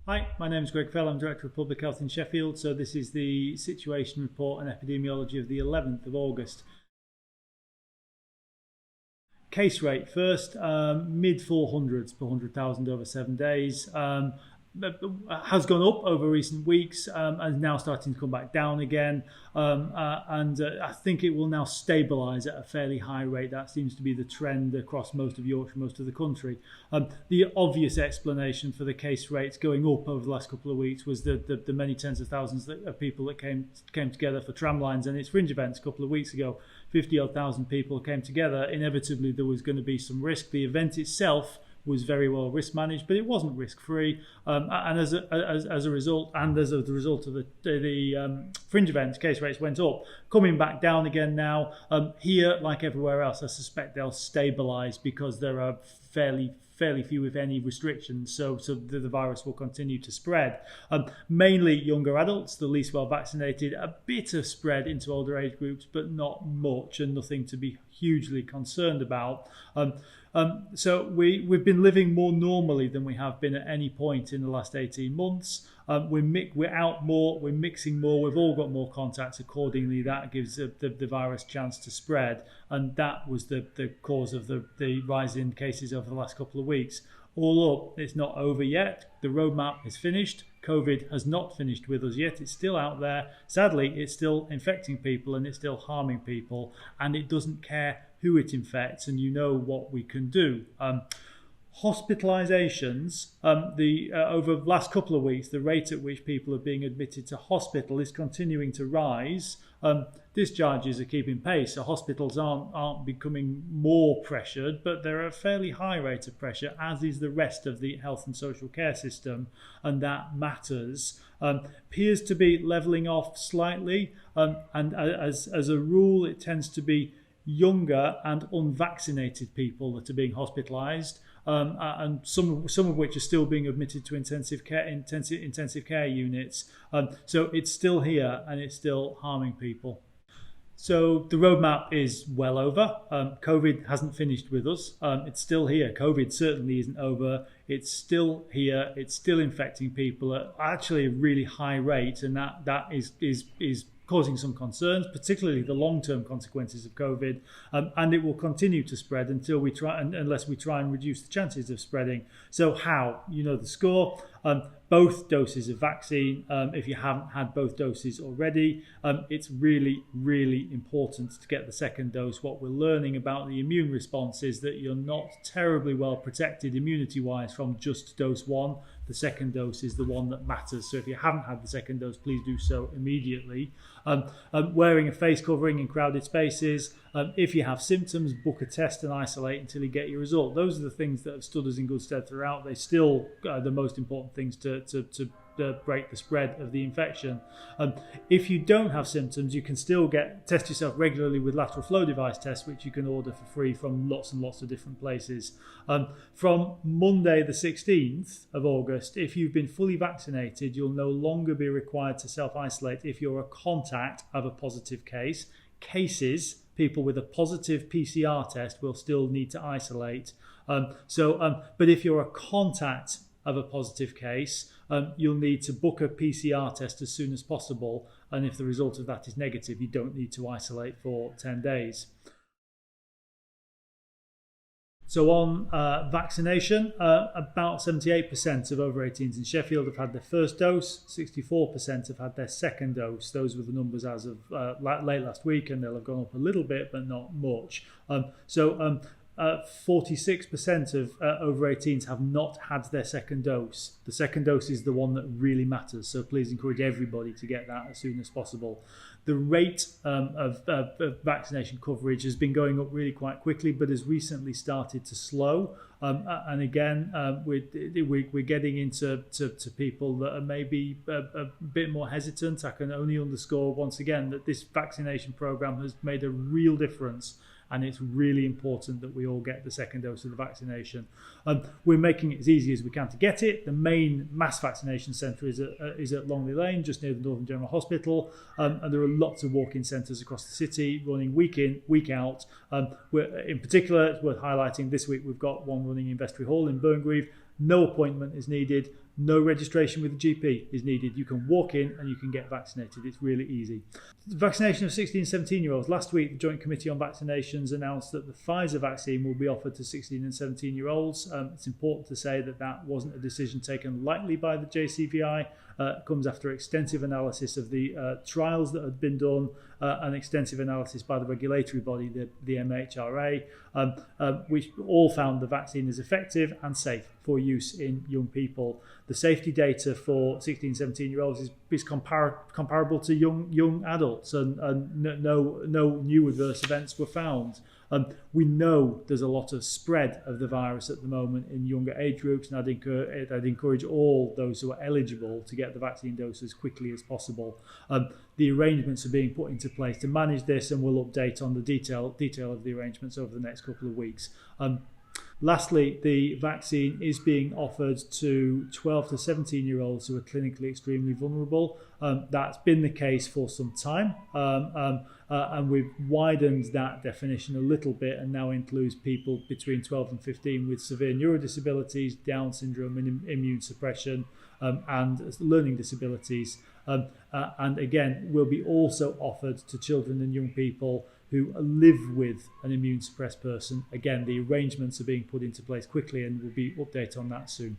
Hi, my name is Greg Fell. I'm Director of Public Health in Sheffield. So this is the situation report and epidemiology of the 11th of August. Case rate first, mid 400s per 100,000 over 7 days. Has gone up over recent weeks and is now starting to come back down again. I think it will now stabilise at a fairly high rate. That seems to be the trend across most of Yorkshire, most of the country. The obvious explanation for the case rates going up over the last couple of weeks was the many tens of thousands of people that came together for tramlines and its fringe events a couple of weeks ago. 50-odd thousand people came together. Inevitably, there was going to be some risk. The event itself was very well risk managed, but it wasn't risk free. And as a result, and as a result of the fringe events, case rates went up, coming back down again now. Here, like everywhere else, I suspect they'll stabilise because there are fairly few, if any, restrictions, so the virus will continue to spread. Mainly younger adults, the least well vaccinated, a bit of spread into older age groups, but not much and nothing to be hugely concerned about. So we've been living more normally than we have been at any point in the last 18 months. We're out more, we're mixing more, we've all got more contacts. Accordingly, that gives the virus a chance to spread. And that was the cause of the rise in cases over the last couple of weeks. All up, it's not over yet. The roadmap is finished. COVID has not finished with us yet. It's still out there. Sadly, it's still infecting people and it's still harming people. And it doesn't care who it infects, and you know what we can do. Hospitalisations, over the last couple of weeks, the rate at which people are being admitted to hospital is continuing to rise. Discharges are keeping pace, so hospitals aren't becoming more pressured, but they're at a fairly high rate of pressure, as is the rest of the health and social care system, and that matters. Appears to be levelling off slightly, and as a rule, it tends to be younger and unvaccinated people that are being hospitalised, and some of which are still being admitted to intensive care units. So it's still here and it's still harming people. So the roadmap is well over. COVID hasn't finished with us. It's still here. COVID certainly isn't over. It's still here. It's still infecting people at actually a really high rate, and that is causing some concerns, particularly the long-term consequences of COVID, and it will continue to spread unless we try and reduce the chances of spreading. So how? You know the score. Both doses of vaccine. If you haven't had both doses already, it's really, really important to get the second dose. What we're learning about the immune response is that you're not terribly well protected immunity-wise from just dose one. The second dose is the one that matters. So if you haven't had the second dose, please do so immediately. Wearing a face covering in crowded spaces. If you have symptoms, book a test and isolate until you get your result. Those are the things that have stood us in good stead throughout. They still are the most important things to break the spread of the infection. If you don't have symptoms, you can still test yourself regularly with lateral flow device tests, which you can order for free from lots and lots of different places. From Monday the 16th of August, if you've been fully vaccinated, you'll no longer be required to self-isolate if you're a contact of a positive case. People with a positive PCR test will still need to isolate. But if you're a contact of a positive case, you'll need to book a PCR test as soon as possible. And if the result of that is negative, you don't need to isolate for 10 days. So on vaccination, about 78% of over 18s in Sheffield have had their first dose, 64% have had their second dose. Those were the numbers as of late last week, and they'll have gone up a little bit, but not much. 46% of over 18s have not had their second dose. The second dose is the one that really matters, so please encourage everybody to get that as soon as possible. The rate of vaccination coverage has been going up really quite quickly, but has recently started to slow. And again, we're getting into people that are maybe a bit more hesitant. I can only underscore once again that this vaccination program has made a real difference, and it's really important that we all get the second dose of the vaccination. We're making it as easy as we can to get it. The main mass vaccination centre is at Longley Lane, just near the Northern General Hospital, and there are lots of walk-in centres across the city running week in, week out. In particular, it's worth highlighting this week we've got one running in Vestry Hall in Burngreave. No appointment is needed. No registration with the GP is needed. You can walk in and you can get vaccinated. It's really easy. The vaccination of 16 and 17-year-olds. Last week, the Joint Committee on Vaccinations announced that the Pfizer vaccine will be offered to 16 and 17-year-olds. It's important to say that that wasn't a decision taken lightly by the JCVI. It comes after extensive analysis of the trials that had been done and extensive analysis by the regulatory body, the MHRA, which all found the vaccine is effective and safe for use in young people. The safety data for 16, 17-year-olds is comparable to young adults, and no new adverse events were found. We know there's a lot of spread of the virus at the moment in younger age groups, and I'd encourage all those who are eligible to get the vaccine dose as quickly as possible. The arrangements are being put into place to manage this, and we'll update on the detail of the arrangements over the next couple of weeks. Lastly, the vaccine is being offered to 12 to 17-year-olds who are clinically extremely vulnerable. That's been the case for some time, and we've widened that definition a little bit and now includes people between 12 and 15 with severe neurodisabilities, Down syndrome and immune suppression, and learning disabilities. And again, will be also offered to children and young people who live with an immune suppressed person. Again, the arrangements are being put into place quickly, and we'll be update on that soon.